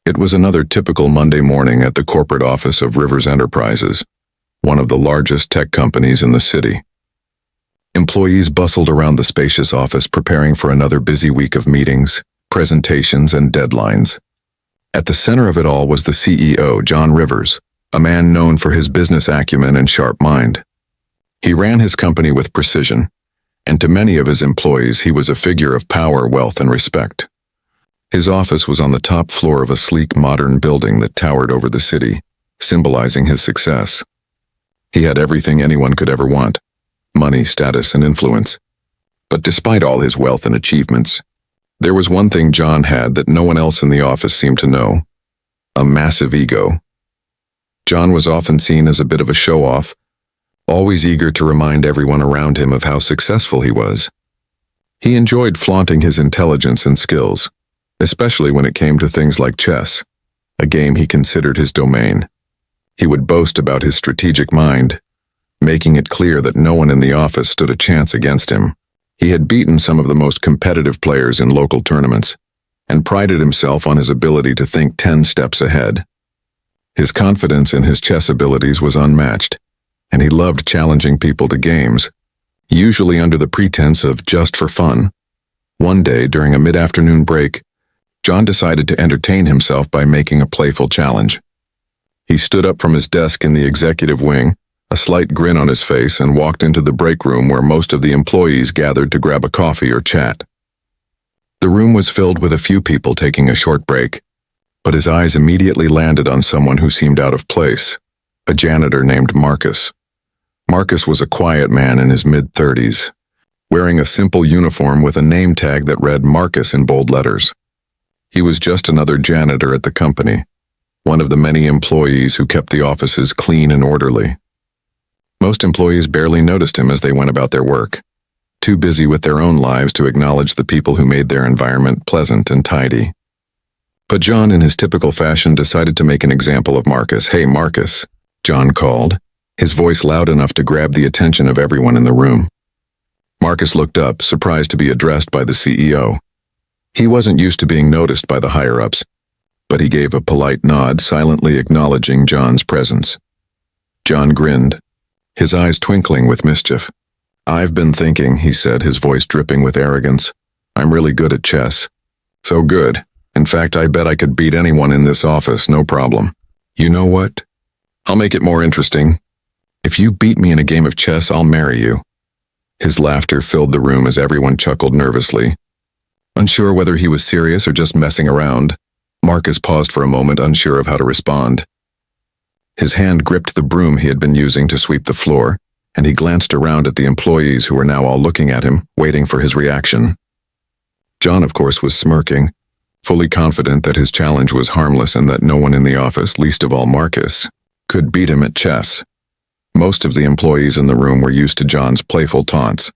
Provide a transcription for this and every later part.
It was another typical Monday morning at the corporate office of Rivers Enterprises, one of the largest tech companies in the city. Employees bustled around the spacious office preparing for another busy week of meetings, presentations, and deadlines. At the center of it all was the CEO, John Rivers, a man known for his business acumen and sharp mind. He ran his company with precision, and to many of his employees he was a figure of power, wealth, and respect. His office was on the top floor of a sleek modern building that towered over the city, symbolizing his success. He had everything anyone could ever want: money, status, and influence. But despite all his wealth and achievements, there was one thing John had that no one else in the office seemed to know: a massive ego. John was often seen as a bit of a show-off, always eager to remind everyone around him of how successful he was. He enjoyed flaunting his intelligence and skills, especially when it came to things like chess, a game he considered his domain. He would boast about his strategic mind, making it clear that no one in the office stood a chance against him. He had beaten some of the most competitive players in local tournaments, and prided himself on his ability to think 10 steps ahead. His confidence in his chess abilities was unmatched, and he loved challenging people to games, usually under the pretense of just for fun. One day, during a mid-afternoon break, John decided to entertain himself by making a playful challenge. He stood up from his desk in the executive wing, a slight grin on his face, and walked into the break room where most of the employees gathered to grab a coffee or chat. The room was filled with a few people taking a short break, but his eyes immediately landed on someone who seemed out of place: a janitor named Marcus. Marcus was a quiet man in his mid-30s, wearing a simple uniform with a name tag that read Marcus in bold letters. He was just another janitor at the company, one of the many employees who kept the offices clean and orderly. Most employees barely noticed him as they went about their work, too busy with their own lives to acknowledge the people who made their environment pleasant and tidy. But John, in his typical fashion, decided to make an example of Marcus. "Hey, Marcus," John called, his voice loud enough to grab the attention of everyone in the room. Marcus looked up, surprised to be addressed by the CEO. He wasn't used to being noticed by the higher-ups, but he gave a polite nod, silently acknowledging John's presence. John grinned, his eyes twinkling with mischief. "I've been thinking," he said, his voice dripping with arrogance. "I'm really good at chess. So good. In fact, I bet I could beat anyone in this office, no problem. You know what? I'll make it more interesting. If you beat me in a game of chess, I'll marry you." His laughter filled the room as everyone chuckled nervously. Unsure whether he was serious or just messing around, Marcus paused for a moment, unsure of how to respond. His hand gripped the broom he had been using to sweep the floor, and he glanced around at the employees who were now all looking at him, waiting for his reaction. John, of course, was smirking, fully confident that his challenge was harmless and that no one in the office, least of all Marcus, could beat him at chess. Most of the employees in the room were used to John's playful taunts.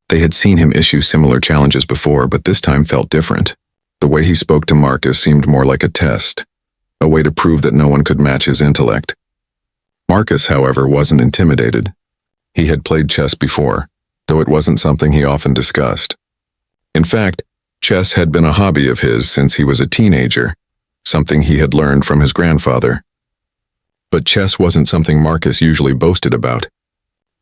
They had seen him issue similar challenges before, but this time felt different. The way he spoke to Marcus seemed more like a test, a way to prove that no one could match his intellect. Marcus, however, wasn't intimidated. He had played chess before, though it wasn't something he often discussed. In fact, chess had been a hobby of his since he was a teenager, something he had learned from his grandfather. But chess wasn't something Marcus usually boasted about.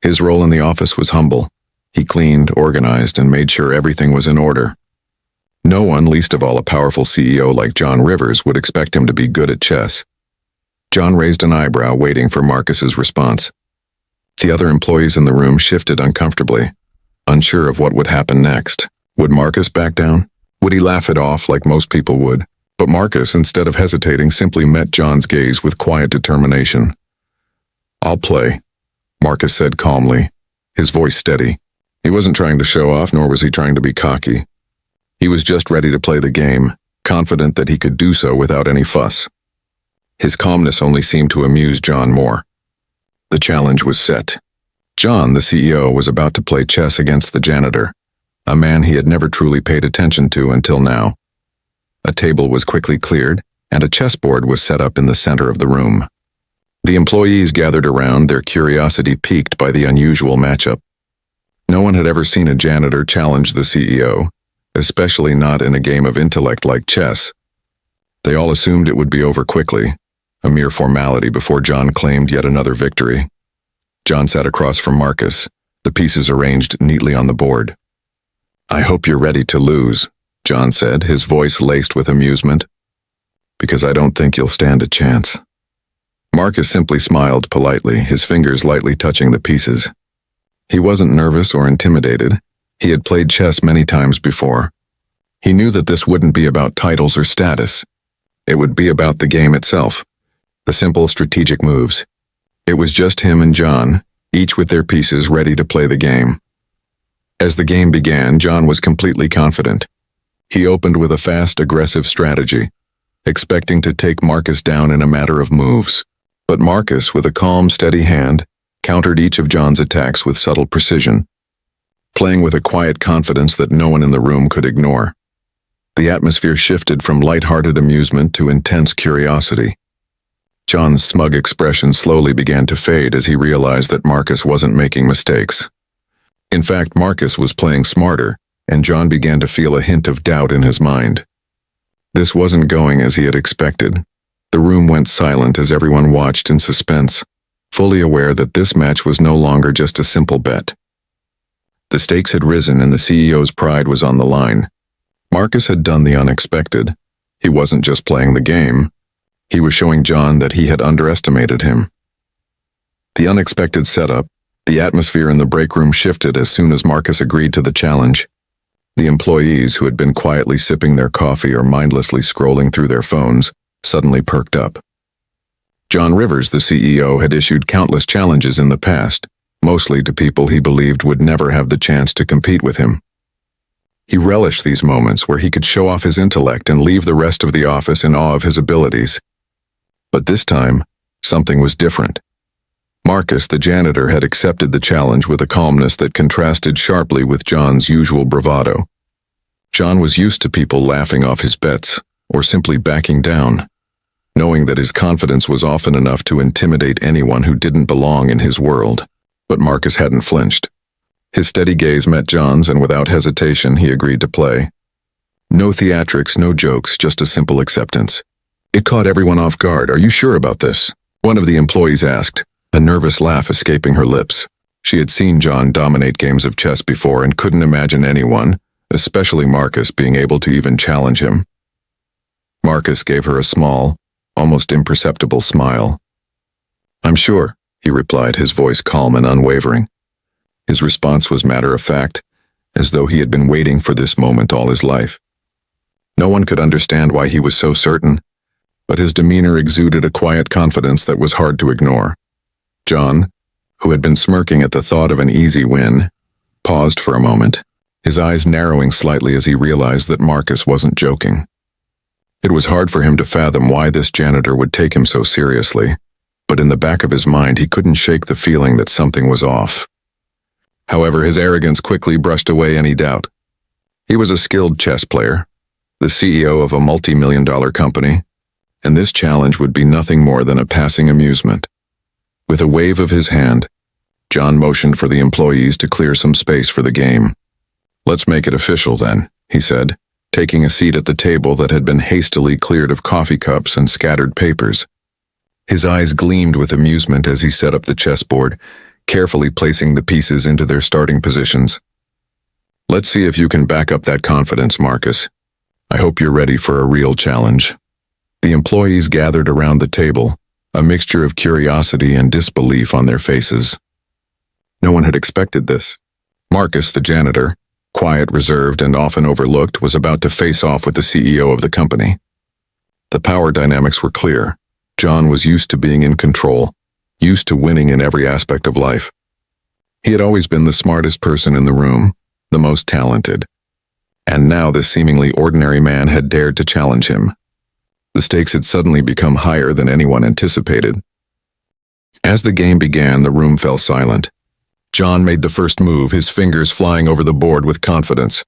His role in the office was humble. He cleaned, organized, and made sure everything was in order. No one, least of all a powerful CEO like John Rivers, would expect him to be good at chess. John raised an eyebrow, waiting for Marcus's response. The other employees in the room shifted uncomfortably, unsure of what would happen next. Would Marcus back down? Would he laugh it off like most people would? But Marcus, instead of hesitating, simply met John's gaze with quiet determination. "I'll play," Marcus said calmly, his voice steady. He wasn't trying to show off, nor was he trying to be cocky. He was just ready to play the game, confident that he could do so without any fuss. His calmness only seemed to amuse John more. The challenge was set. John, the CEO, was about to play chess against the janitor, a man he had never truly paid attention to until now. A table was quickly cleared, and a chessboard was set up in the center of the room. The employees gathered around, their curiosity piqued by the unusual matchup. No one had ever seen a janitor challenge the CEO, especially not in a game of intellect like chess. They all assumed it would be over quickly, a mere formality before John claimed yet another victory. John sat across from Marcus, the pieces arranged neatly on the board. "I hope you're ready to lose," John said, his voice laced with amusement. "Because I don't think you'll stand a chance." Marcus simply smiled politely, his fingers lightly touching the pieces. He wasn't nervous or intimidated. He had played chess many times before. He knew that this wouldn't be about titles or status. It would be about the game itself, the simple strategic moves. It was just him and John, each with their pieces ready to play the game. As the game began, John was completely confident. He opened with a fast, aggressive strategy, expecting to take Marcus down in a matter of moves. But Marcus, with a calm, steady hand, countered each of John's attacks with subtle precision, playing with a quiet confidence that no one in the room could ignore. The atmosphere shifted from light-hearted amusement to intense curiosity. John's smug expression slowly began to fade as he realized that Marcus wasn't making mistakes. In fact, Marcus was playing smarter, and John began to feel a hint of doubt in his mind. This wasn't going as he had expected. The room went silent as everyone watched in suspense, fully aware that this match was no longer just a simple bet. The stakes had risen and the CEO's pride was on the line. Marcus had done the unexpected. He wasn't just playing the game. He was showing John that he had underestimated him. The unexpected setup, the atmosphere in the break room shifted as soon as Marcus agreed to the challenge. The employees, who had been quietly sipping their coffee or mindlessly scrolling through their phones, suddenly perked up. John Rivers, the CEO, had issued countless challenges in the past, mostly to people he believed would never have the chance to compete with him. He relished these moments where he could show off his intellect and leave the rest of the office in awe of his abilities. But this time, something was different. Marcus, the janitor, had accepted the challenge with a calmness that contrasted sharply with John's usual bravado. John was used to people laughing off his bets, or simply backing down, knowing that his confidence was often enough to intimidate anyone who didn't belong in his world. But Marcus hadn't flinched. His steady gaze met John's, and without hesitation he agreed to play. No theatrics, no jokes, just a simple acceptance. It caught everyone off guard. "Are you sure about this?" one of the employees asked, a nervous laugh escaping her lips. She had seen John dominate games of chess before and couldn't imagine anyone, especially Marcus, being able to even challenge him. Marcus gave her a small, almost imperceptible smile. "I'm sure," he replied, his voice calm and unwavering. His response was matter-of-fact, as though he had been waiting for this moment all his life. No one could understand why he was so certain, but his demeanor exuded a quiet confidence that was hard to ignore. John, who had been smirking at the thought of an easy win, paused for a moment, his eyes narrowing slightly as he realized that Marcus wasn't joking. It was hard for him to fathom why this janitor would take him so seriously, but in the back of his mind he couldn't shake the feeling that something was off. However, his arrogance quickly brushed away any doubt. He was a skilled chess player, the CEO of a multi-million-dollar company, and this challenge would be nothing more than a passing amusement. With a wave of his hand, John motioned for the employees to clear some space for the game. "Let's make it official then," he said, taking a seat at the table that had been hastily cleared of coffee cups and scattered papers. His eyes gleamed with amusement as he set up the chessboard, carefully placing the pieces into their starting positions. "Let's see if you can back up that confidence, Marcus. I hope you're ready for a real challenge." The employees gathered around the table, a mixture of curiosity and disbelief on their faces. No one had expected this. Marcus, the janitor, quiet, reserved, and often overlooked, was about to face off with the CEO of the company. The power dynamics were clear. John was used to being in control, used to winning in every aspect of life. He had always been the smartest person in the room, the most talented. And now this seemingly ordinary man had dared to challenge him. The stakes had suddenly become higher than anyone anticipated. As the game began, the room fell silent. John made the first move, his fingers flying over the board with confidence.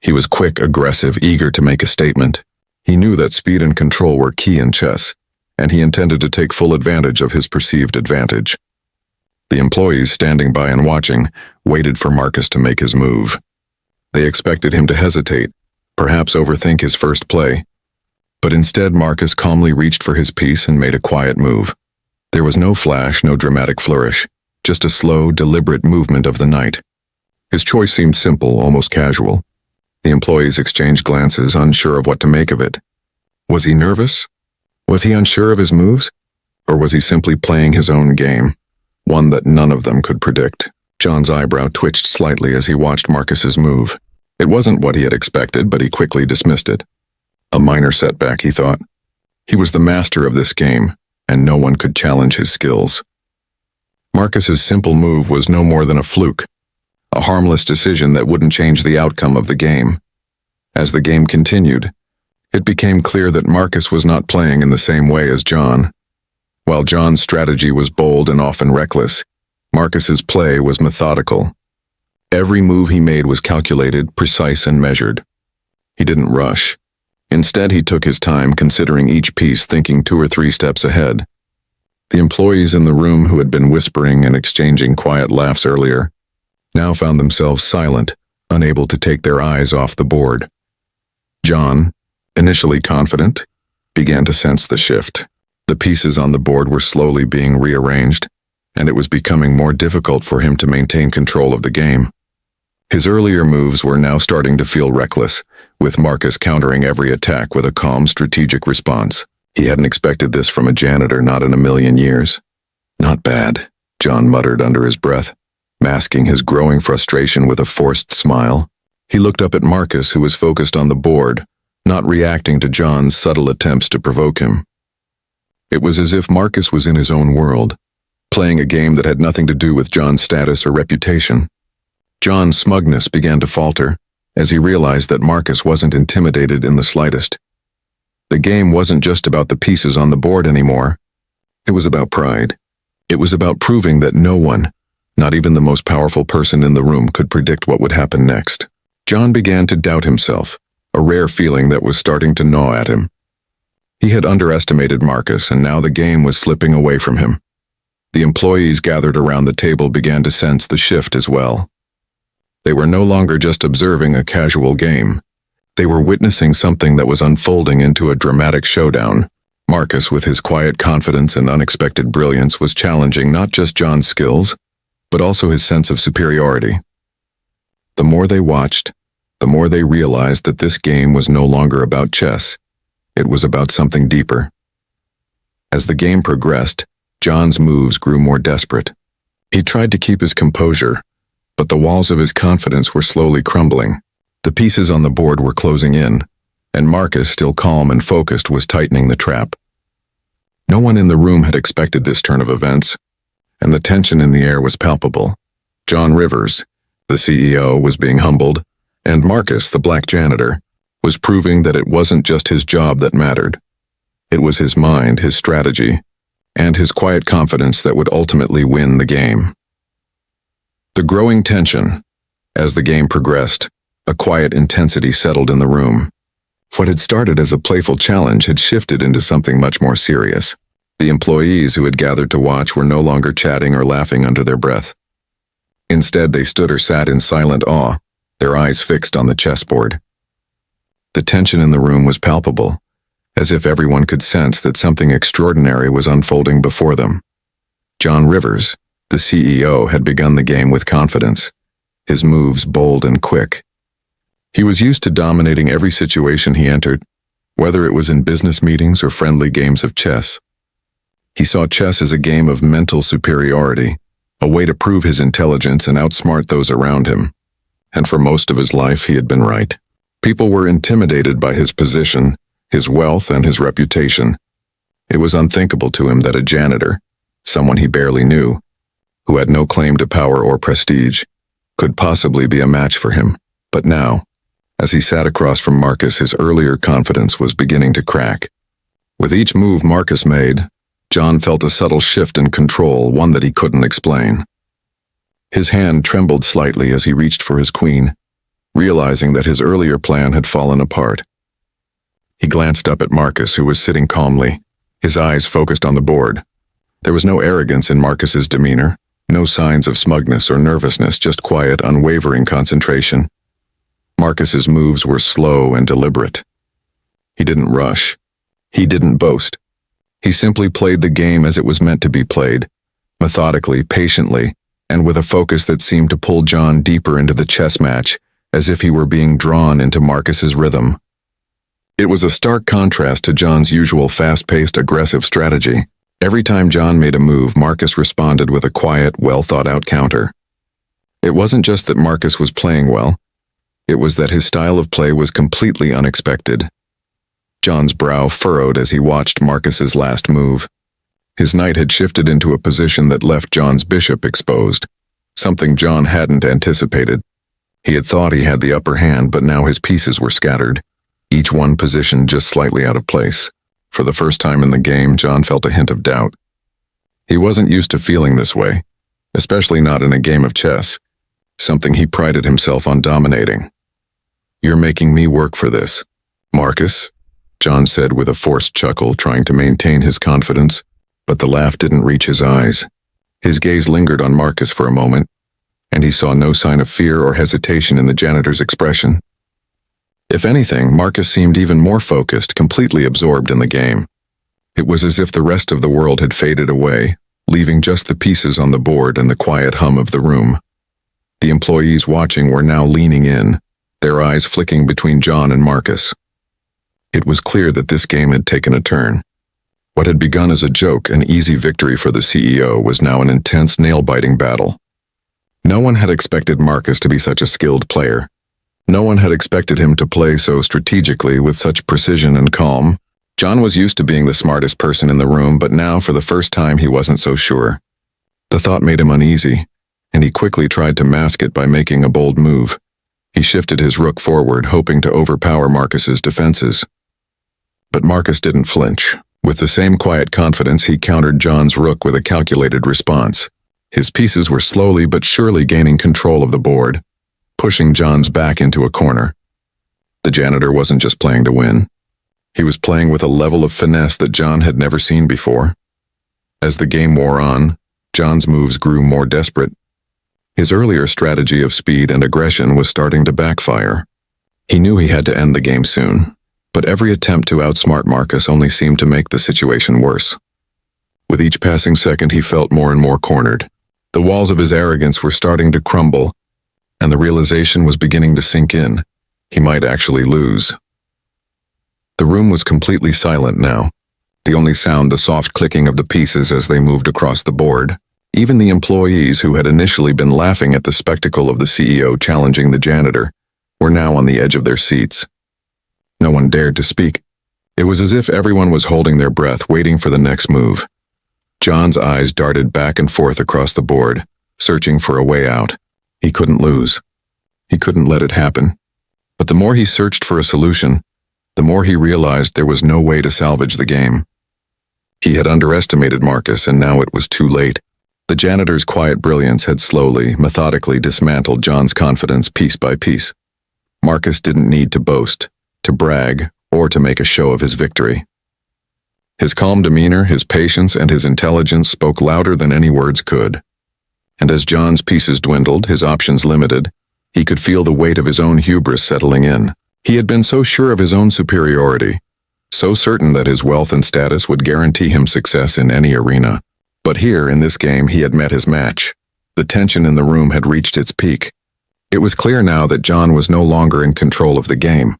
He was quick, aggressive, eager to make a statement. He knew that speed and control were key in chess, and he intended to take full advantage of his perceived advantage. The employees, standing by and watching, waited for Marcus to make his move. They expected him to hesitate, perhaps overthink his first play. But instead, Marcus calmly reached for his piece and made a quiet move. There was no flash, no dramatic flourish, just a slow, deliberate movement of the knight. His choice seemed simple, almost casual. The employees exchanged glances, unsure of what to make of it. Was he nervous? Was he unsure of his moves? Or was he simply playing his own game, one that none of them could predict? John's eyebrow twitched slightly as he watched Marcus's move. It wasn't what he had expected, but he quickly dismissed it. A minor setback, he thought. He was the master of this game, and no one could challenge his skills. Marcus's simple move was no more than a fluke, a harmless decision that wouldn't change the outcome of the game. As the game continued, it became clear that Marcus was not playing in the same way as John. While John's strategy was bold and often reckless, Marcus's play was methodical. Every move he made was calculated, precise, and measured. He didn't rush. Instead, he took his time, considering each piece, thinking 2 or 3 steps ahead. The employees in the room, who had been whispering and exchanging quiet laughs earlier, now found themselves silent, unable to take their eyes off the board. John, initially confident, began to sense the shift. The pieces on the board were slowly being rearranged, and it was becoming more difficult for him to maintain control of the game. His earlier moves were now starting to feel reckless, with Marcus countering every attack with a calm, strategic response. He hadn't expected this from a janitor, not in a million years. Not bad, John muttered under his breath, masking his growing frustration with a forced smile. He looked up at Marcus, who was focused on the board, not reacting to John's subtle attempts to provoke him. It was as if Marcus was in his own world, playing a game that had nothing to do with John's status or reputation. John's smugness began to falter as he realized that Marcus wasn't intimidated in the slightest. The game wasn't just about the pieces on the board anymore. It was about pride. It was about proving that no one, not even the most powerful person in the room, could predict what would happen next. John began to doubt himself, a rare feeling that was starting to gnaw at him. He had underestimated Marcus, and now the game was slipping away from him. The employees gathered around the table began to sense the shift as well. They were no longer just observing a casual game. They were witnessing something that was unfolding into a dramatic showdown. Marcus, with his quiet confidence and unexpected brilliance, was challenging not just John's skills, but also his sense of superiority. The more they watched, the more they realized that this game was no longer about chess. It was about something deeper. As the game progressed, John's moves grew more desperate. He tried to keep his composure, but the walls of his confidence were slowly crumbling. The pieces on the board were closing in, and Marcus, still calm and focused, was tightening the trap. No one in the room had expected this turn of events, and the tension in the air was palpable. John Rivers, the CEO, was being humbled, and Marcus, the black janitor, was proving that it wasn't just his job that mattered. It was his mind, his strategy, and his quiet confidence that would ultimately win the game. The growing tension. As the game progressed, a quiet intensity settled in the room. What had started as a playful challenge had shifted into something much more serious. The employees who had gathered to watch were no longer chatting or laughing under their breath. Instead, they stood or sat in silent awe, their eyes fixed on the chessboard. The tension in the room was palpable, as if everyone could sense that something extraordinary was unfolding before them. John Rivers, the CEO, had begun the game with confidence, his moves bold and quick. He was used to dominating every situation he entered, whether it was in business meetings or friendly games of chess. He saw chess as a game of mental superiority, a way to prove his intelligence and outsmart those around him. And for most of his life, he had been right. People were intimidated by his position, his wealth, and his reputation. It was unthinkable to him that a janitor, someone he barely knew, who had no claim to power or prestige, could possibly be a match for him. But now, as he sat across from Marcus, his earlier confidence was beginning to crack. With each move Marcus made, John felt a subtle shift in control, one that he couldn't explain. His hand trembled slightly as he reached for his queen, realizing that his earlier plan had fallen apart. He glanced up at Marcus, who was sitting calmly, his eyes focused on the board. There was no arrogance in Marcus's demeanor, no signs of smugness or nervousness, just quiet, unwavering concentration. Marcus's moves were slow and deliberate. He didn't rush. He didn't boast. He simply played the game as it was meant to be played, methodically, patiently, and with a focus that seemed to pull John deeper into the chess match, as if he were being drawn into Marcus's rhythm. It was a stark contrast to John's usual fast-paced, aggressive strategy. Every time John made a move, Marcus responded with a quiet, well-thought-out counter. It wasn't just that Marcus was playing well. It was that his style of play was completely unexpected. John's brow furrowed as he watched Marcus's last move. His knight had shifted into a position that left John's bishop exposed, something John hadn't anticipated. He had thought he had the upper hand, but now his pieces were scattered, each one positioned just slightly out of place. For the first time in the game, John felt a hint of doubt. He wasn't used to feeling this way, especially not in a game of chess, something he prided himself on dominating. "You're making me work for this, Marcus," John said with a forced chuckle, trying to maintain his confidence, but the laugh didn't reach his eyes. His gaze lingered on Marcus for a moment, and he saw no sign of fear or hesitation in the janitor's expression. If anything, Marcus seemed even more focused, completely absorbed in the game. It was as if the rest of the world had faded away, leaving just the pieces on the board and the quiet hum of the room. The employees watching were now leaning in, their eyes flicking between John and Marcus. It was clear that this game had taken a turn. What had begun as a joke, an easy victory for the CEO, was now an intense, nail-biting battle. No one had expected Marcus to be such a skilled player. No one had expected him to play so strategically with such precision and calm. John was used to being the smartest person in the room, but now, for the first time, he wasn't so sure. The thought made him uneasy, and he quickly tried to mask it by making a bold move. He shifted his rook forward, hoping to overpower Marcus's defenses. But Marcus didn't flinch. With the same quiet confidence, he countered John's rook with a calculated response. His pieces were slowly but surely gaining control of the board, pushing John's back into a corner. The janitor wasn't just playing to win. He was playing with a level of finesse that John had never seen before. As the game wore on, John's moves grew more desperate. His earlier strategy of speed and aggression was starting to backfire. He knew he had to end the game soon, but every attempt to outsmart Marcus only seemed to make the situation worse. With each passing second, he felt more and more cornered. The walls of his arrogance were starting to crumble, and the realization was beginning to sink in. He might actually lose. The room was completely silent now. The only sound, the soft clicking of the pieces as they moved across the board. Even the employees, who had initially been laughing at the spectacle of the CEO challenging the janitor, were now on the edge of their seats. No one dared to speak. It was as if everyone was holding their breath, waiting for the next move. John's eyes darted back and forth across the board, searching for a way out. He couldn't lose. He couldn't let it happen. But the more he searched for a solution, the more he realized there was no way to salvage the game. He had underestimated Marcus, and now it was too late. The janitor's quiet brilliance had slowly, methodically dismantled John's confidence piece by piece. Marcus didn't need to boast, to brag, or to make a show of his victory. His calm demeanor, his patience, and his intelligence spoke louder than any words could. And as John's pieces dwindled, his options limited, he could feel the weight of his own hubris settling in. He had been so sure of his own superiority, so certain that his wealth and status would guarantee him success in any arena. But here, in this game, he had met his match. The tension in the room had reached its peak. It was clear now that John was no longer in control of the game.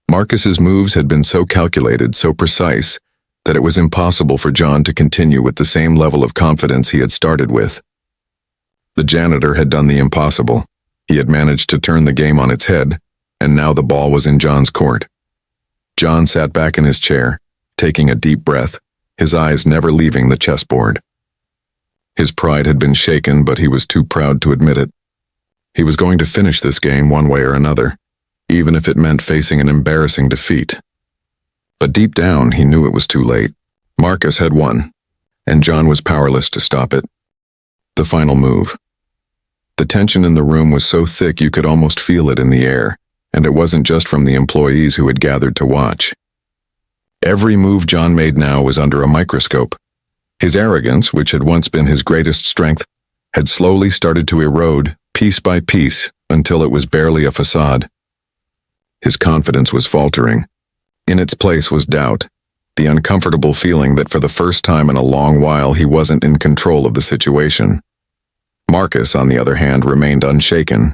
Marcus's moves had been so calculated, so precise, that it was impossible for John to continue with the same level of confidence he had started with. The janitor had done the impossible. He had managed to turn the game on its head, and now the ball was in John's court. John sat back in his chair, taking a deep breath, his eyes never leaving the chessboard. His pride had been shaken, but he was too proud to admit it. He was going to finish this game one way or another, even if it meant facing an embarrassing defeat. But deep down, he knew it was too late. Marcus had won, and John was powerless to stop it. The final move. The tension in the room was so thick you could almost feel it in the air, and it wasn't just from the employees who had gathered to watch. Every move John made now was under a microscope. His arrogance, which had once been his greatest strength, had slowly started to erode, piece by piece, until it was barely a facade. His confidence was faltering. In its place was doubt, the uncomfortable feeling that for the first time in a long while he wasn't in control of the situation. Marcus, on the other hand, remained unshaken.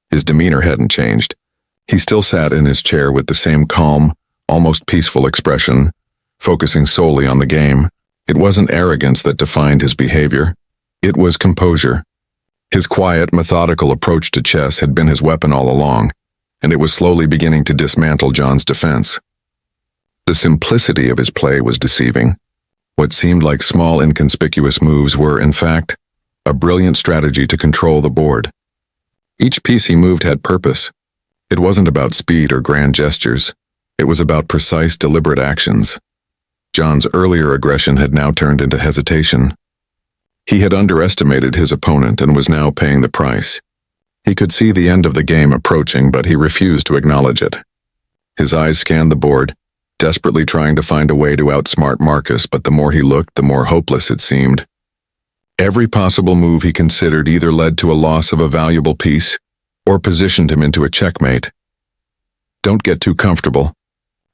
His demeanor hadn't changed. He still sat in his chair with the same calm, almost peaceful expression, focusing solely on the game. It wasn't arrogance that defined his behavior. It was composure. His quiet, methodical approach to chess had been his weapon all along, and it was slowly beginning to dismantle John's defense. The simplicity of his play was deceiving. What seemed like small, inconspicuous moves were, in fact, a brilliant strategy to control the board. Each piece he moved had purpose. It wasn't about speed or grand gestures. It was about precise, deliberate actions. John's earlier aggression had now turned into hesitation. He had underestimated his opponent and was now paying the price. He could see the end of the game approaching, but he refused to acknowledge it. His eyes scanned the board, desperately trying to find a way to outsmart Marcus, but the more he looked, the more hopeless it seemed. Every possible move he considered either led to a loss of a valuable piece or positioned him into a checkmate. "Don't get too comfortable,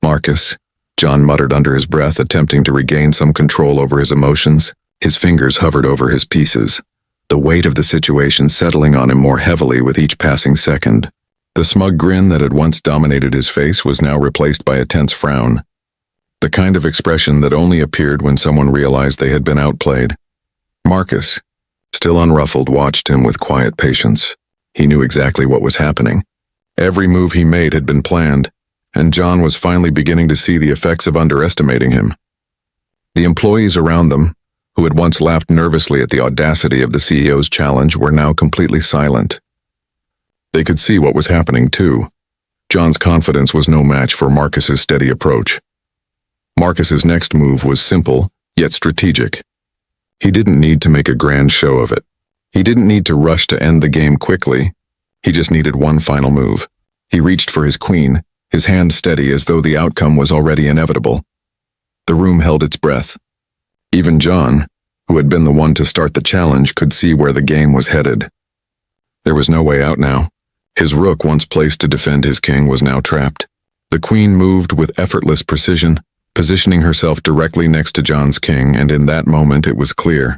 Marcus," John muttered under his breath, attempting to regain some control over his emotions. His fingers hovered over his pieces, the weight of the situation settling on him more heavily with each passing second. The smug grin that had once dominated his face was now replaced by a tense frown, the kind of expression that only appeared when someone realized they had been outplayed. Marcus, still unruffled, watched him with quiet patience. He knew exactly what was happening. Every move he made had been planned, and John was finally beginning to see the effects of underestimating him. The employees around them, who had once laughed nervously at the audacity of the CEO's challenge, were now completely silent. They could see what was happening, too. John's confidence was no match for Marcus's steady approach. Marcus's next move was simple, yet strategic. He didn't need to make a grand show of it. He didn't need to rush to end the game quickly. He just needed one final move. He reached for his queen, his hand steady as though the outcome was already inevitable. The room held its breath. Even John, who had been the one to start the challenge, could see where the game was headed. There was no way out now. His rook, once placed to defend his king, was now trapped. The queen moved with effortless precision, positioning herself directly next to John's king, and in that moment it was clear.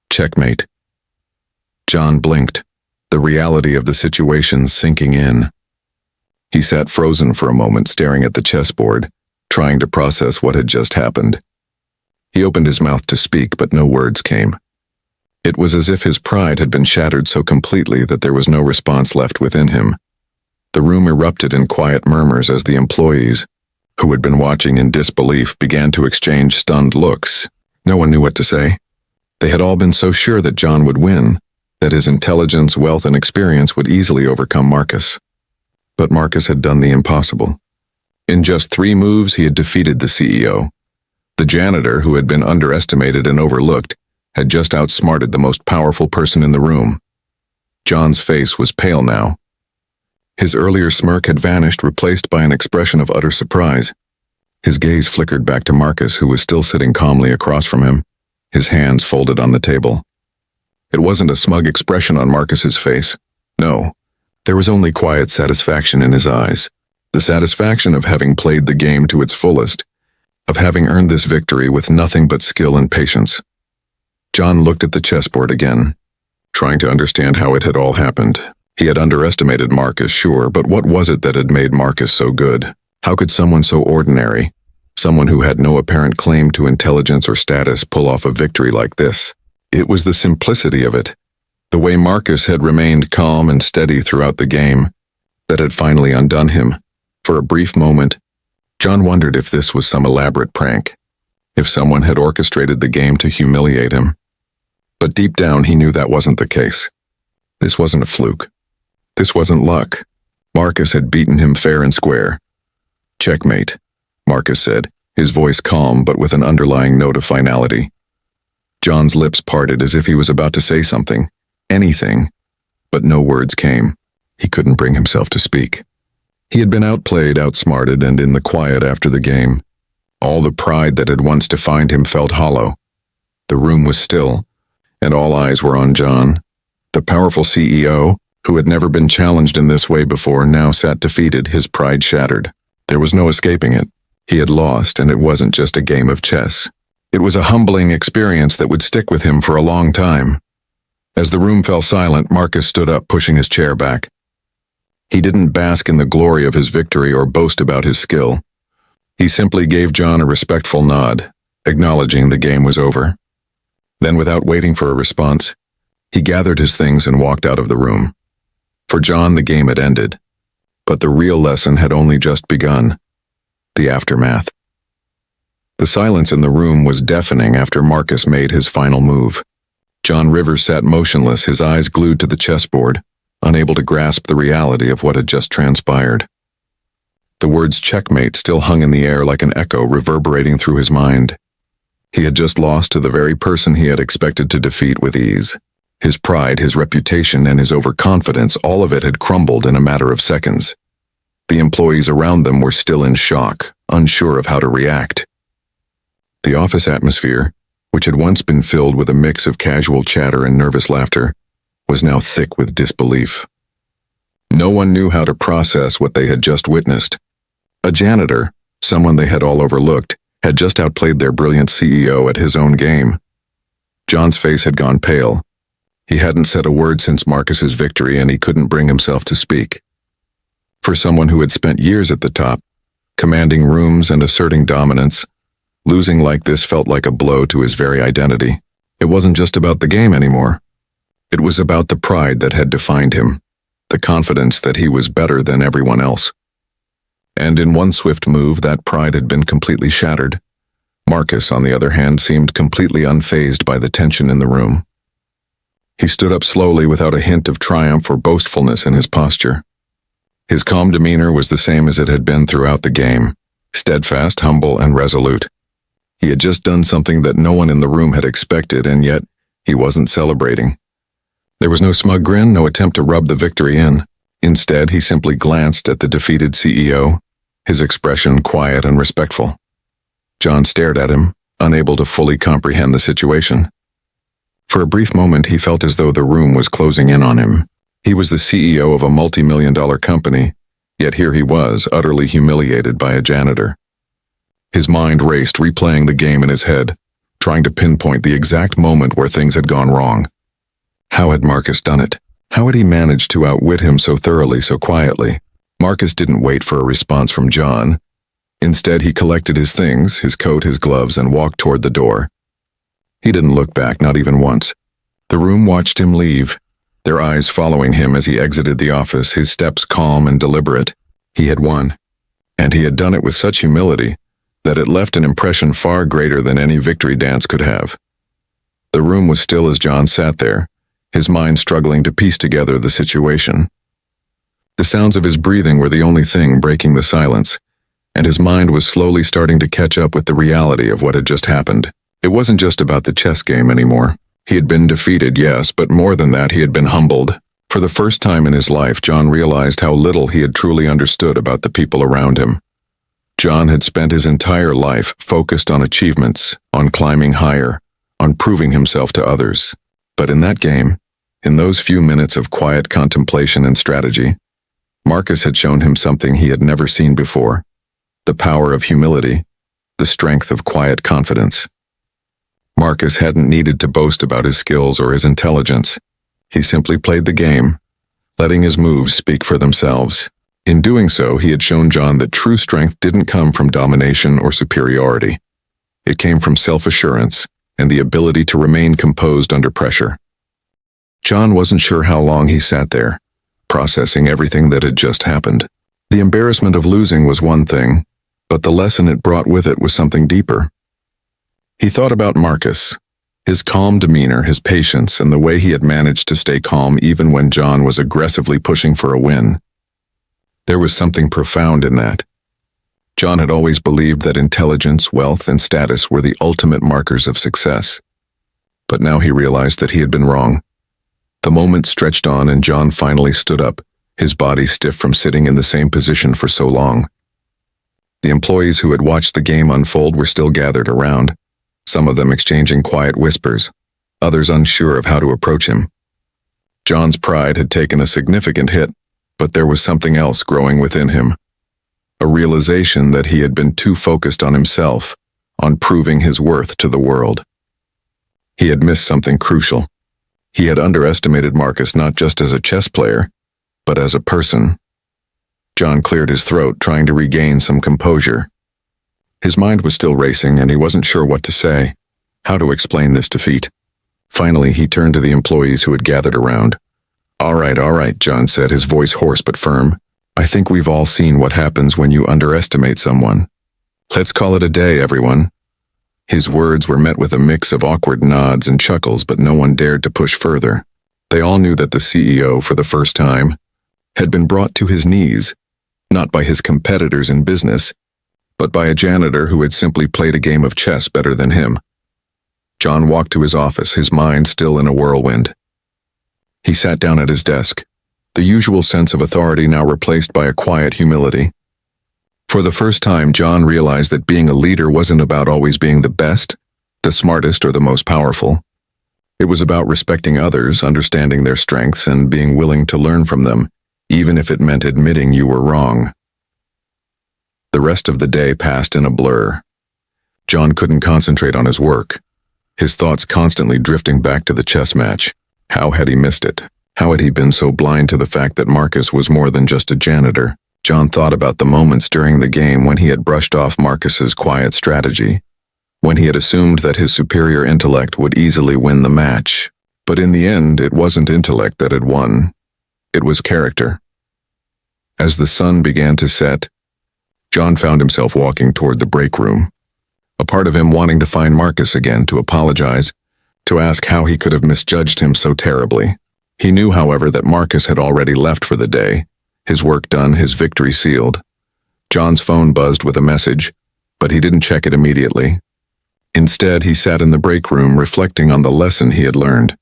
Checkmate. John blinked, the reality of the situation sinking in. He sat frozen for a moment, staring at the chessboard, trying to process what had just happened. He opened his mouth to speak, but no words came. It was as if his pride had been shattered so completely that there was no response left within him. The room erupted in quiet murmurs as the employees, who had been watching in disbelief, began to exchange stunned looks. No one knew what to say. They had all been so sure that John would win, that his intelligence, wealth, and experience would easily overcome Marcus. But Marcus had done the impossible. In just 3 moves, he had defeated the CEO. The janitor, who had been underestimated and overlooked, had just outsmarted the most powerful person in the room. John's face was pale now. His earlier smirk had vanished, replaced by an expression of utter surprise. His gaze flickered back to Marcus, who was still sitting calmly across from him, his hands folded on the table. It wasn't a smug expression on Marcus's face. No, there was only quiet satisfaction in his eyes. The satisfaction of having played the game to its fullest, of having earned this victory with nothing but skill and patience. John looked at the chessboard again, trying to understand how it had all happened. He had underestimated Marcus, sure, but what was it that had made Marcus so good? How could someone so ordinary, someone who had no apparent claim to intelligence or status, pull off a victory like this? It was the simplicity of it, the way Marcus had remained calm and steady throughout the game, that had finally undone him. For a brief moment, John wondered if this was some elaborate prank, if someone had orchestrated the game to humiliate him. But deep down he knew that wasn't the case. This wasn't a fluke. This wasn't luck. Marcus had beaten him fair and square. "Checkmate," Marcus said, his voice calm but with an underlying note of finality. John's lips parted as if he was about to say something, anything, but no words came. He couldn't bring himself to speak. He had been outplayed, outsmarted, and in the quiet after the game, all the pride that had once defined him felt hollow. The room was still, and all eyes were on John. The powerful CEO, who had never been challenged in this way before, now sat defeated, his pride shattered. There was no escaping it. He had lost, and it wasn't just a game of chess. It was a humbling experience that would stick with him for a long time. As the room fell silent, Marcus stood up, pushing his chair back. He didn't bask in the glory of his victory or boast about his skill. He simply gave John a respectful nod, acknowledging the game was over. Then, without waiting for a response, he gathered his things and walked out of the room. For John, the game had ended, but the real lesson had only just begun. The aftermath. The silence in the room was deafening after Marcus made his final move. John Rivers sat motionless, his eyes glued to the chessboard, unable to grasp the reality of what had just transpired. The words checkmate still hung in the air like an echo reverberating through his mind. He had just lost to the very person he had expected to defeat with ease. His pride, his reputation, and his overconfidence, all of it had crumbled in a matter of seconds. The employees around them were still in shock, unsure of how to react. The office atmosphere, which had once been filled with a mix of casual chatter and nervous laughter, was now thick with disbelief. No one knew how to process what they had just witnessed. A janitor, someone they had all overlooked, had just outplayed their brilliant CEO at his own game. John's face had gone pale. He hadn't said a word since Marcus's victory, and he couldn't bring himself to speak. For someone who had spent years at the top, commanding rooms and asserting dominance, losing like this felt like a blow to his very identity. It wasn't just about the game anymore. It was about the pride that had defined him, the confidence that he was better than everyone else. And in one swift move, that pride had been completely shattered. Marcus, on the other hand, seemed completely unfazed by the tension in the room. He stood up slowly without a hint of triumph or boastfulness in his posture. His calm demeanor was the same as it had been throughout the game, steadfast, humble, and resolute. He had just done something that no one in the room had expected, and yet he wasn't celebrating. There was no smug grin, no attempt to rub the victory in. Instead, he simply glanced at the defeated CEO, his expression quiet and respectful. John stared at him, unable to fully comprehend the situation. For a brief moment, he felt as though the room was closing in on him. He was the CEO of a multi-million-dollar company, yet here he was, utterly humiliated by a janitor. His mind raced, replaying the game in his head, trying to pinpoint the exact moment where things had gone wrong. How had Marcus done it? How had he managed to outwit him so thoroughly, so quietly? Marcus didn't wait for a response from John. Instead, he collected his things, his coat, his gloves, and walked toward the door. He didn't look back, not even once. The room watched him leave, their eyes following him as he exited the office, his steps calm and deliberate. He had won, and he had done it with such humility that it left an impression far greater than any victory dance could have. The room was still as John sat there, his mind struggling to piece together the situation. The sounds of his breathing were the only thing breaking the silence, and his mind was slowly starting to catch up with the reality of what had just happened. It wasn't just about the chess game anymore. He had been defeated, yes, but more than that, he had been humbled. For the first time in his life, John realized how little he had truly understood about the people around him. John had spent his entire life focused on achievements, on climbing higher, on proving himself to others. But in that game, in those few minutes of quiet contemplation and strategy, Marcus had shown him something he had never seen before: the power of humility, the strength of quiet confidence. Marcus hadn't needed to boast about his skills or his intelligence. He simply played the game, letting his moves speak for themselves. In doing so, he had shown John that true strength didn't come from domination or superiority. It came from self-assurance and the ability to remain composed under pressure. John wasn't sure how long he sat there, processing everything that had just happened. The embarrassment of losing was one thing, but the lesson it brought with it was something deeper. He thought about Marcus, his calm demeanor, his patience, and the way he had managed to stay calm even when John was aggressively pushing for a win. There was something profound in that. John had always believed that intelligence, wealth, and status were the ultimate markers of success. But now he realized that he had been wrong. The moment stretched on and John finally stood up, his body stiff from sitting in the same position for so long. The employees who had watched the game unfold were still gathered around, some of them exchanging quiet whispers, others unsure of how to approach him. John's pride had taken a significant hit, but there was something else growing within him. a realization that he had been too focused on himself, on proving his worth to the world. He had missed something crucial. He had underestimated Marcus not just as a chess player, but as a person. John cleared his throat, trying to regain some composure. His mind was still racing, and he wasn't sure what to say, how to explain this defeat. Finally, he turned to the employees who had gathered around. All right, John said, his voice hoarse but firm. I think we've all seen what happens when you underestimate someone. Let's call it a day, everyone. His words were met with a mix of awkward nods and chuckles, but no one dared to push further. They all knew that the CEO, for the first time, had been brought to his knees, not by his competitors in business, but by a janitor who had simply played a game of chess better than him. John walked to his office, his mind still in a whirlwind. He sat down at his desk, the usual sense of authority now replaced by a quiet humility. For the first time, John realized that being a leader wasn't about always being the best, the smartest, or the most powerful. It was about respecting others, understanding their strengths, and being willing to learn from them, even if it meant admitting you were wrong. The rest of the day passed in a blur. John couldn't concentrate on his work, his thoughts constantly drifting back to the chess match. How had he missed it? How had he been so blind to the fact that Marcus was more than just a janitor? John thought about the moments during the game when he had brushed off Marcus's quiet strategy, when he had assumed that his superior intellect would easily win the match. But in the end, it wasn't intellect that had won. It was character. As the sun began to set, John found himself walking toward the break room, a part of him wanting to find Marcus again, to apologize, to ask how he could have misjudged him so terribly. He knew, however, that Marcus had already left for the day, his work done, his victory sealed. John's phone buzzed with a message, but he didn't check it immediately. Instead, he sat in the break room reflecting on the lesson he had learned.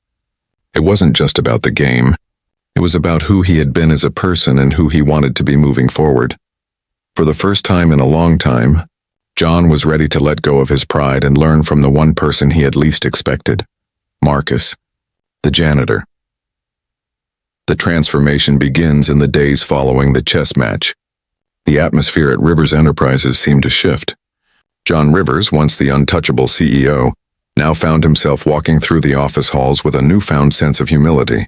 It wasn't just about the game. It was about who he had been as a person and who he wanted to be moving forward. For the first time in a long time, John was ready to let go of his pride and learn from the one person he had least expected, Marcus, the janitor. The transformation begins in the days following the chess match. The atmosphere at Rivers Enterprises seemed to shift. John Rivers, once the untouchable CEO, now found himself walking through the office halls with a newfound sense of humility.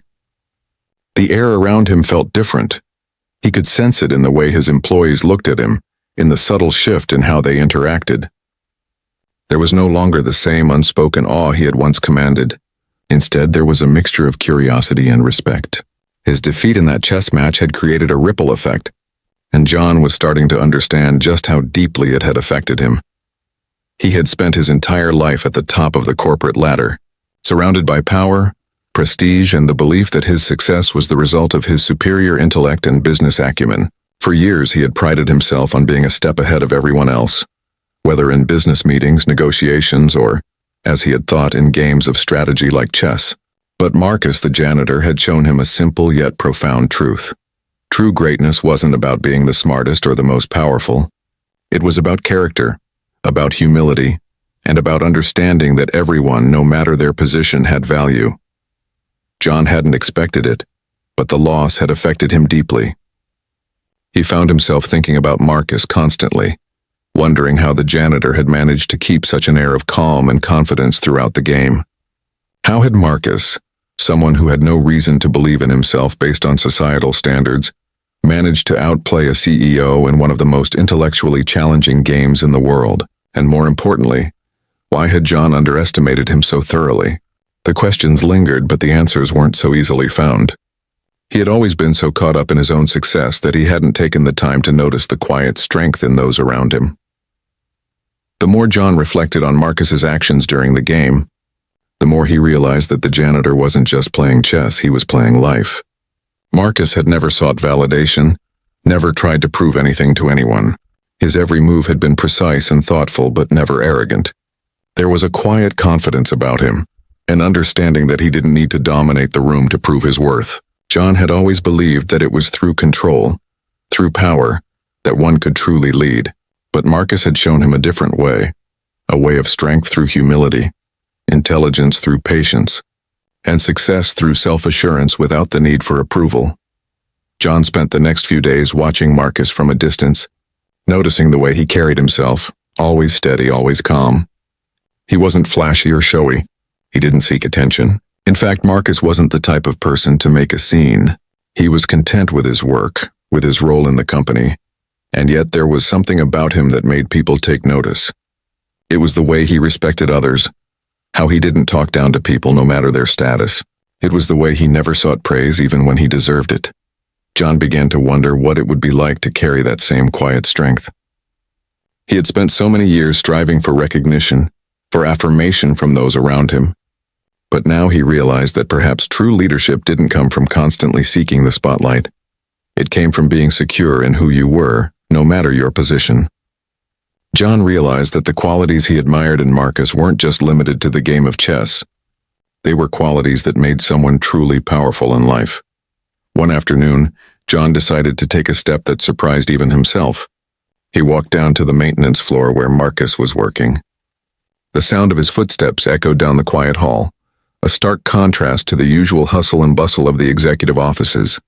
The air around him felt different. He could sense it in the way his employees looked at him, in the subtle shift in how they interacted. There was no longer the same unspoken awe he had once commanded. Instead, there was a mixture of curiosity and respect. His defeat in that chess match had created a ripple effect, and John was starting to understand just how deeply it had affected him. He had spent his entire life at the top of the corporate ladder, surrounded by power, prestige, and the belief that his success was the result of his superior intellect and business acumen. For years, he had prided himself on being a step ahead of everyone else, whether in business meetings, negotiations, or, as he had thought, in games of strategy like chess. But Marcus, the janitor, had shown him a simple yet profound truth. True greatness wasn't about being the smartest or the most powerful. It was about character, about humility, and about understanding that everyone, no matter their position, had value. John hadn't expected it, but the loss had affected him deeply. He found himself thinking about Marcus constantly, wondering how the janitor had managed to keep such an air of calm and confidence throughout the game. How had Marcus, someone who had no reason to believe in himself based on societal standards, managed to outplay a CEO in one of the most intellectually challenging games in the world? And more importantly, why had John underestimated him so thoroughly? The questions lingered, but the answers weren't so easily found. He had always been so caught up in his own success that he hadn't taken the time to notice the quiet strength in those around him. The more John reflected on Marcus's actions during the game, the more he realized that the janitor wasn't just playing chess, he was playing life. Marcus had never sought validation, never tried to prove anything to anyone. His every move had been precise and thoughtful, but never arrogant. There was a quiet confidence about him, an understanding that he didn't need to dominate the room to prove his worth. John had always believed that it was through control, through power, that one could truly lead. But Marcus had shown him a different way, a way of strength through humility, intelligence through patience, and success through self-assurance without the need for approval. John spent the next few days watching Marcus from a distance, noticing the way he carried himself, always steady, always calm. He wasn't flashy or showy. He didn't seek attention. In fact, Marcus wasn't the type of person to make a scene. He was content with his work, with his role in the company, and yet there was something about him that made people take notice. It was the way he respected others, how he didn't talk down to people no matter their status. It was the way he never sought praise even when he deserved it. John began to wonder what it would be like to carry that same quiet strength. He had spent so many years striving for recognition, for affirmation from those around him. But now he realized that perhaps true leadership didn't come from constantly seeking the spotlight. It came from being secure in who you were, no matter your position. John realized that the qualities he admired in Marcus weren't just limited to the game of chess. They were qualities that made someone truly powerful in life. One afternoon, John decided to take a step that surprised even himself. He walked down to the maintenance floor where Marcus was working. The sound of his footsteps echoed down the quiet hall, a stark contrast to the usual hustle and bustle of the executive offices.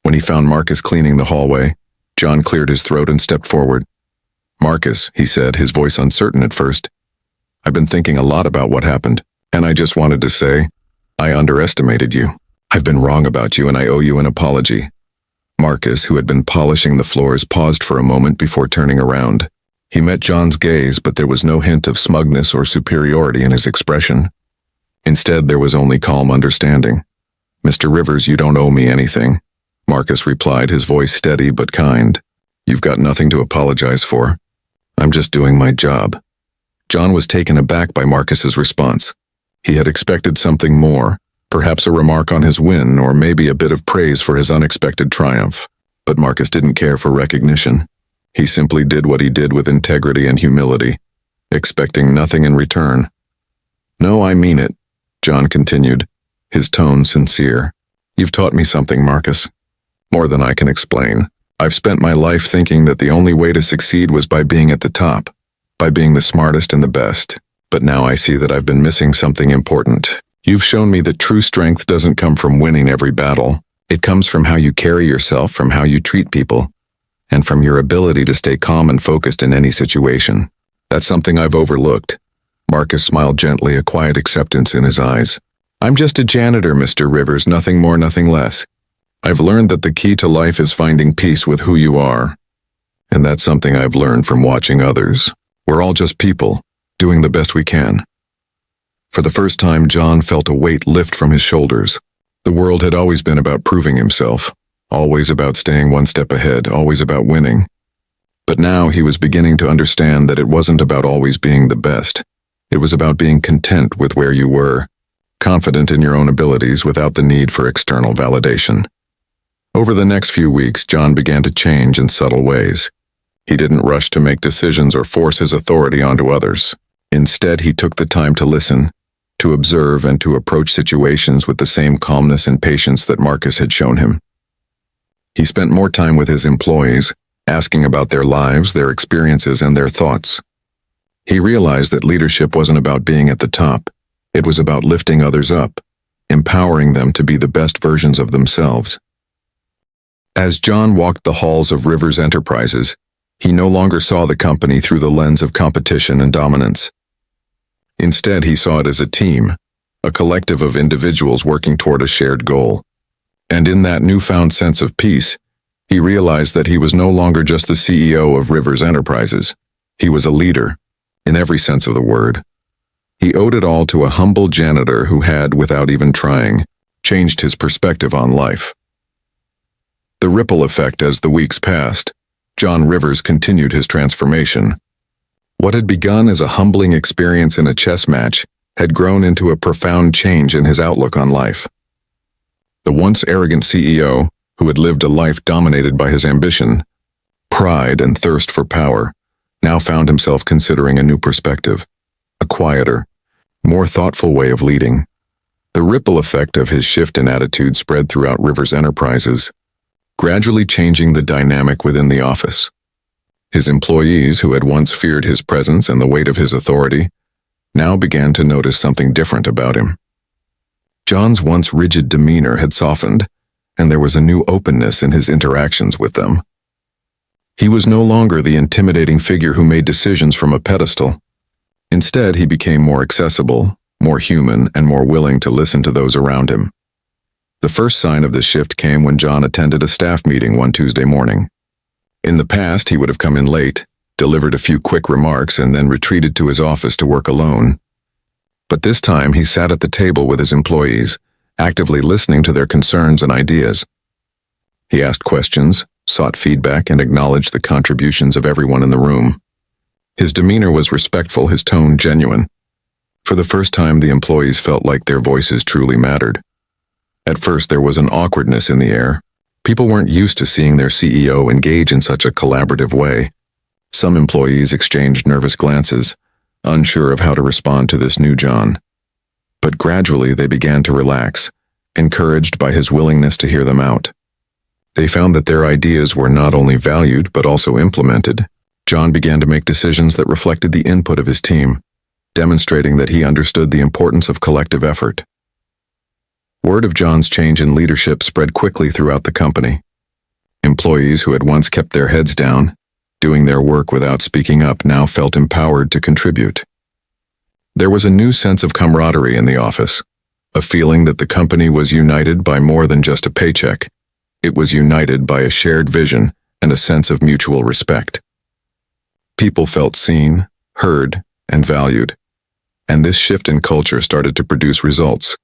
When he found Marcus cleaning the hallway, John cleared his throat and stepped forward. "Marcus," he said, his voice uncertain at first, "I've been thinking a lot about what happened, and I just wanted to say, I underestimated you. I've been wrong about you and I owe you an apology." Marcus, who had been polishing the floors, paused for a moment before turning around. He met John's gaze, but there was no hint of smugness or superiority in his expression. Instead, there was only calm understanding. "Mr. Rivers, you don't owe me anything," Marcus replied, his voice steady but kind. "You've got nothing to apologize for. I'm just doing my job." John was taken aback by Marcus's response. He had expected something more, perhaps a remark on his win or maybe a bit of praise for his unexpected triumph. But Marcus didn't care for recognition. He simply did what he did with integrity and humility, expecting nothing in return. "No, I mean it," John continued, his tone sincere. "You've taught me something, Marcus. More than I can explain. I've spent my life thinking that the only way to succeed was by being at the top, by being the smartest and the best. But now I see that I've been missing something important. You've shown me that true strength doesn't come from winning every battle. It comes from how you carry yourself, from how you treat people, and from your ability to stay calm and focused in any situation. That's something I've overlooked." Marcus smiled gently, a quiet acceptance in his eyes. "I'm just a janitor, Mr. Rivers, nothing more, nothing less. I've learned that the key to life is finding peace with who you are. And that's something I've learned from watching others. We're all just people, doing the best we can." For the first time, John felt a weight lift from his shoulders. The world had always been about proving himself, always about staying one step ahead, always about winning. But now he was beginning to understand that it wasn't about always being the best. It was about being content with where you were, confident in your own abilities without the need for external validation. Over the next few weeks, John began to change in subtle ways. He didn't rush to make decisions or force his authority onto others. Instead, he took the time to listen, to observe, and to approach situations with the same calmness and patience that Marcus had shown him. He spent more time with his employees, asking about their lives, their experiences, and their thoughts. He realized that leadership wasn't about being at the top. It was about lifting others up, empowering them to be the best versions of themselves. As John walked the halls of Rivers Enterprises, he no longer saw the company through the lens of competition and dominance. Instead, he saw it as a team, a collective of individuals working toward a shared goal. And in that newfound sense of peace, he realized that he was no longer just the CEO of Rivers Enterprises. He was a leader, in every sense of the word. He owed it all to a humble janitor who had, without even trying, changed his perspective on life. The ripple effect as the weeks passed, John Rivers continued his transformation. What had begun as a humbling experience in a chess match had grown into a profound change in his outlook on life. The once arrogant CEO, who had lived a life dominated by his ambition, pride, and thirst for power, now found himself considering a new perspective, a quieter, more thoughtful way of leading. The ripple effect of his shift in attitude spread throughout Rivers Enterprises, gradually changing the dynamic within the office. His employees, who had once feared his presence and the weight of his authority, now began to notice something different about him. John's once rigid demeanor had softened, and there was a new openness in his interactions with them. He was no longer the intimidating figure who made decisions from a pedestal. Instead, he became more accessible, more human, and more willing to listen to those around him. The first sign of this shift came when John attended a staff meeting one Tuesday morning. In the past, he would have come in late, delivered a few quick remarks, and then retreated to his office to work alone. But this time, he sat at the table with his employees, actively listening to their concerns and ideas. He asked questions, sought feedback, and acknowledged the contributions of everyone in the room. His demeanor was respectful, his tone genuine. For the first time, the employees felt like their voices truly mattered. At first, there was an awkwardness in the air. People weren't used to seeing their CEO engage in such a collaborative way. Some employees exchanged nervous glances, unsure of how to respond to this new John. But gradually, they began to relax, encouraged by his willingness to hear them out. They found that their ideas were not only valued but also implemented. John began to make decisions that reflected the input of his team, demonstrating that he understood the importance of collective effort. Word of John's change in leadership spread quickly throughout the company. Employees who had once kept their heads down, doing their work without speaking up, now felt empowered to contribute. There was a new sense of camaraderie in the office, a feeling that the company was united by more than just a paycheck. It was united by a shared vision and a sense of mutual respect. People felt seen, heard, and valued, and this shift in culture started to produce results.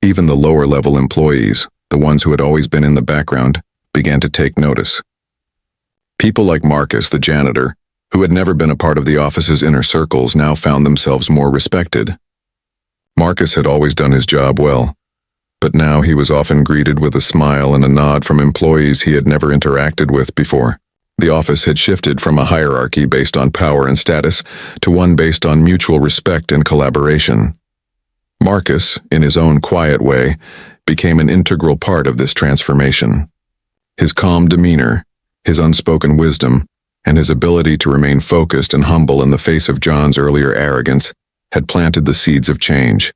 Even the lower-level employees, the ones who had always been in the background, began to take notice. People like Marcus, the janitor, who had never been a part of the office's inner circles, now found themselves more respected. Marcus had always done his job well, but now he was often greeted with a smile and a nod from employees he had never interacted with before. The office had shifted from a hierarchy based on power and status to one based on mutual respect and collaboration. Marcus, in his own quiet way, became an integral part of this transformation. His calm demeanor, his unspoken wisdom, and his ability to remain focused and humble in the face of John's earlier arrogance had planted the seeds of change.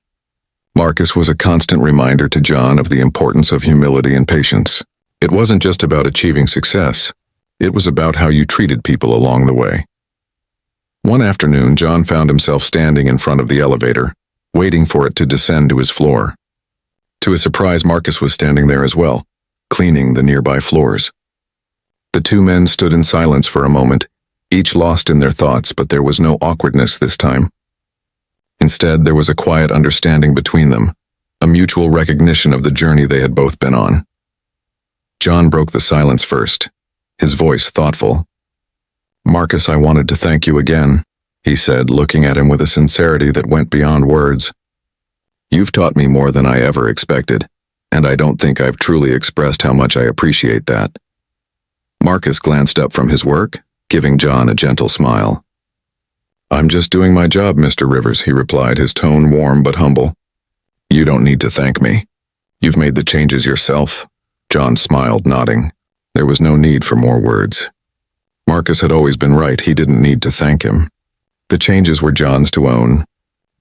Marcus was a constant reminder to John of the importance of humility and patience. It wasn't just about achieving success. It was about how you treated people along the way. One afternoon, John found himself standing in front of the elevator, waiting for it to descend to his floor. To his surprise, Marcus was standing there as well, cleaning the nearby floors. The two men stood in silence for a moment, each lost in their thoughts, but there was no awkwardness this time. Instead, there was a quiet understanding between them, a mutual recognition of the journey they had both been on. John broke the silence first, his voice thoughtful. "Marcus, I wanted to thank you again," he said, looking at him with a sincerity that went beyond words. "You've taught me more than I ever expected, and I don't think I've truly expressed how much I appreciate that." Marcus glanced up from his work, giving John a gentle smile. "I'm just doing my job, Mr. Rivers," he replied, his tone warm but humble. "You don't need to thank me. You've made the changes yourself." John smiled, nodding. There was no need for more words. Marcus had always been right. He didn't need to thank him. The changes were John's to own,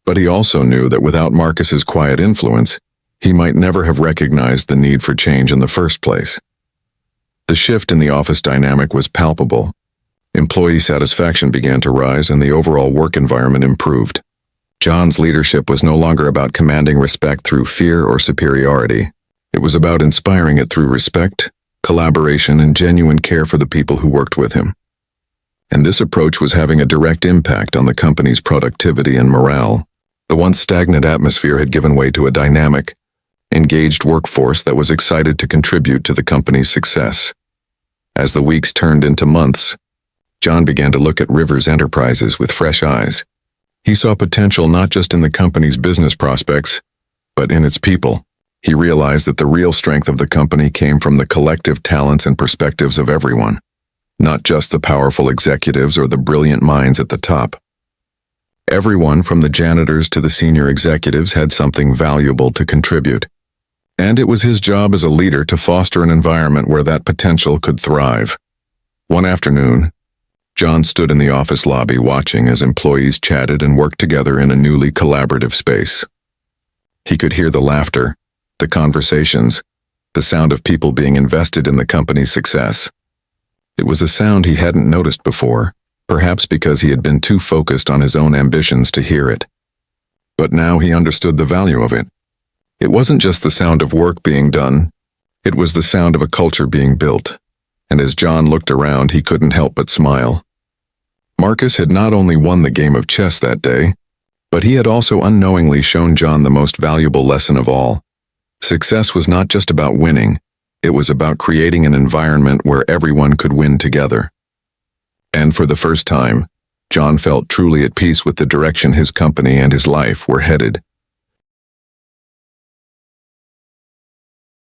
but he also knew that without Marcus's quiet influence, he might never have recognized the need for change in the first place. The shift in the office dynamic was palpable. Employee satisfaction began to rise and the overall work environment improved. John's leadership was no longer about commanding respect through fear or superiority. It was about inspiring it through respect, collaboration, and genuine care for the people who worked with him. And this approach was having a direct impact on the company's productivity and morale. The once stagnant atmosphere had given way to a dynamic, engaged workforce that was excited to contribute to the company's success. As the weeks turned into months, John began to look at Rivers Enterprises with fresh eyes. He saw potential not just in the company's business prospects, but in its people. He realized that the real strength of the company came from the collective talents and perspectives of everyone, not just the powerful executives or the brilliant minds at the top. Everyone from the janitors to the senior executives had something valuable to contribute, and it was his job as a leader to foster an environment where that potential could thrive. One afternoon, John stood in the office lobby watching as employees chatted and worked together in a newly collaborative space. He could hear the laughter, the conversations, the sound of people being invested in the company's success. It was a sound he hadn't noticed before, perhaps because he had been too focused on his own ambitions to hear it. But now he understood the value of it. It wasn't just the sound of work being done, it was the sound of a culture being built. And as John looked around, he couldn't help but smile. Marcus had not only won the game of chess that day, but he had also unknowingly shown John the most valuable lesson of all. Success was not just about winning, it was about creating an environment where everyone could win together. And for the first time, John felt truly at peace with the direction his company and his life were headed.